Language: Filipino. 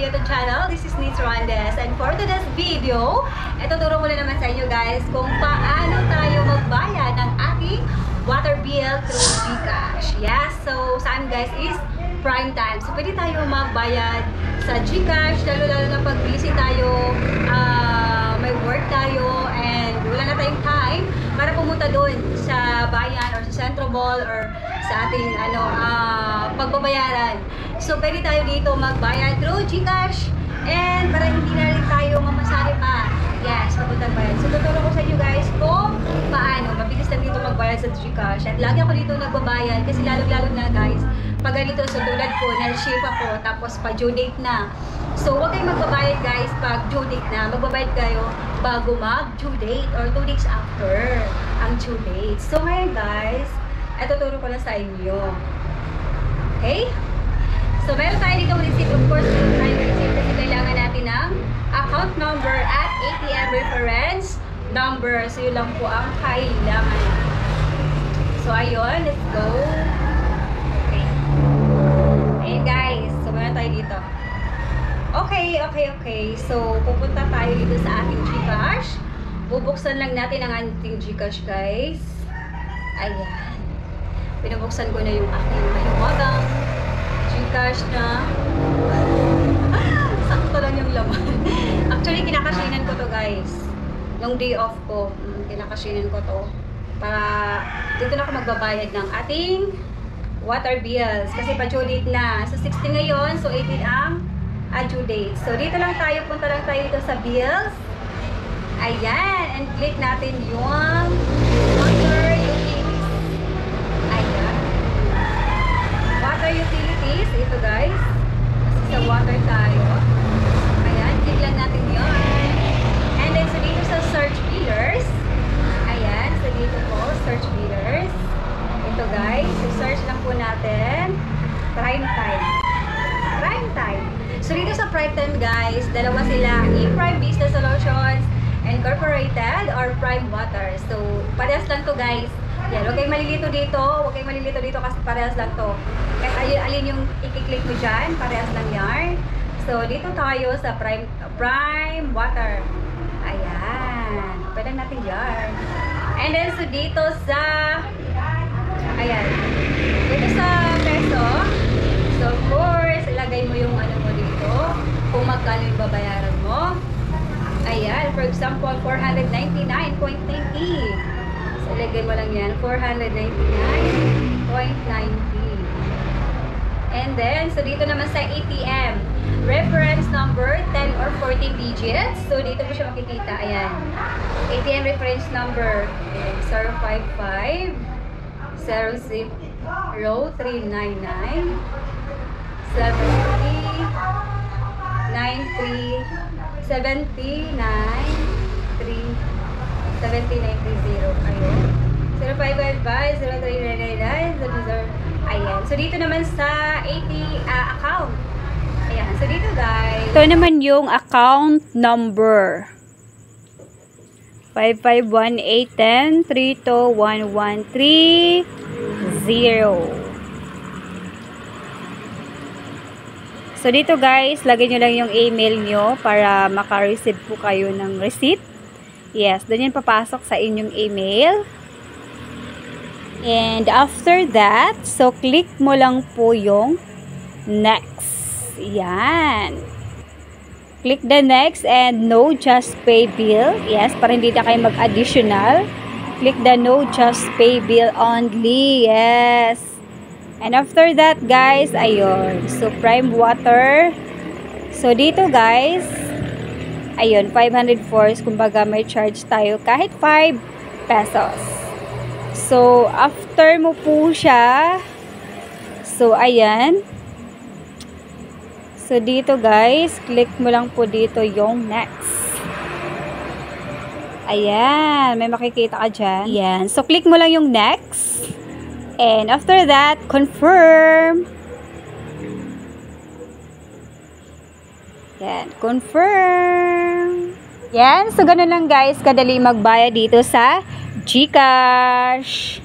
YouTube channel. This is Nitz Randes. And for today's video, ituturo ko na naman sa inyo guys kung paano tayo magbayad ng ating water bill through GCash. Yes, so sa amin guys is prime time. So pwede tayo magbayad sa GCash, lalo-lalo na pag busy tayo, may work tayo, and wala na tayong time para pumunta doon sa bayan or sa Centro Mall or sa ating pagbabayaran. So pwede tayo dito magbayad through GCash, and para hindi na rin tayo mamasahe pa. Yes, papunta ba yan? So tuturo ko sa inyo guys kung paano. Mabilis lang dito magbayad sa GCash. At lagi ako dito nagbabayad kasi lalo-lalo na guys, pag ganito, so tulad ko, na-shape ako, tapos pa-due date na. So huwag kayong magbabayad guys pag due date na. Magbabayad kayo bago mag-due date or 2 days after ang due date. So ngayon guys, ito turo ko na sa inyo. Okay? So meron tayo dito receipt. Of course, meron tayo receipt kasi kailangan natin ng account number at ATM reference number. So yun lang po ang kailangan. So ayun, let's go. Okay. Ayan guys, so meron tayo dito. Okay. So pupunta tayo dito sa ating GCash. Bubuksan lang natin ang ating GCash guys. Ayan. Pinabuksan ko na yung aking mahiwagang GCash na sakto lang yung laman. Actually, kinakashinan ko to guys. Nung day off ko, kinakashinan ko to. Para dito na ako magbabayad ng ating water bills. Kasi pa-due date na. So 16 ngayon, so 18 ang due date. So dito lang tayo, punta lang tayo dito sa bills. Ayan. And click natin yung water utilities. Ayan. Water utilities. Ito guys. Kasi sa water tayo. Ayan. Click lang natin yun. And then so dito sa search billers. Ayan. So dito po, search billers. Ito guys. So search lang po natin. Prime time. Prime time. So dito sa prime time guys, dalawa sila. E-Prime Business Solutions Incorporated or Prime Water. So parehas lang to guys. Yan, huwag kayong malilito dito. Huwag kayong malilito dito kasi parehas lang to. Kahit alin yung i-click mo dyan, parehas lang yan. So dito tayo sa Prime Water. Ayan. Pwede natin dyan. And then so dito sa ayan. Dito sa peso. So of course, ilagay mo yung ano mo dito. Kung magkano yung babayaran mo. Ayan. For example, 499.90. So ilagay mo lang yan. 499.90. And then, so dito naman sa ATM. Reference number 10 or 14 digits. So dito mo siya makikita. Ayan. ATM reference number 055 00 399 70 93 ayun. 0555 0399 ayan. So dito naman sa account. Ayan. So dito guys. Ito naman yung account number. 551-810-32113-0. So dito guys, lagay nyo lang yung email nyo para maka-receive po kayo ng receipt. Yes, doon yan papasok sa inyong email. And after that, so click mo lang po yung next. Yan. Click the next and no just pay bill. Yes, para hindi na kayo mag-additional. Click the no just pay bill only. Yes. And after that guys, ayun. So Prime Water. So dito guys, ayun, 504. Kumbaga may charge tayo kahit 5 pesos. So after mo po siya, so ayan. So dito guys, click mo lang po dito yung next. Ayan, may makikita ka dyan. Ayan, so click mo lang yung next. And after that, confirm. Yan, confirm. Yan, so ganun lang guys, kadali magbayad dito sa GCash.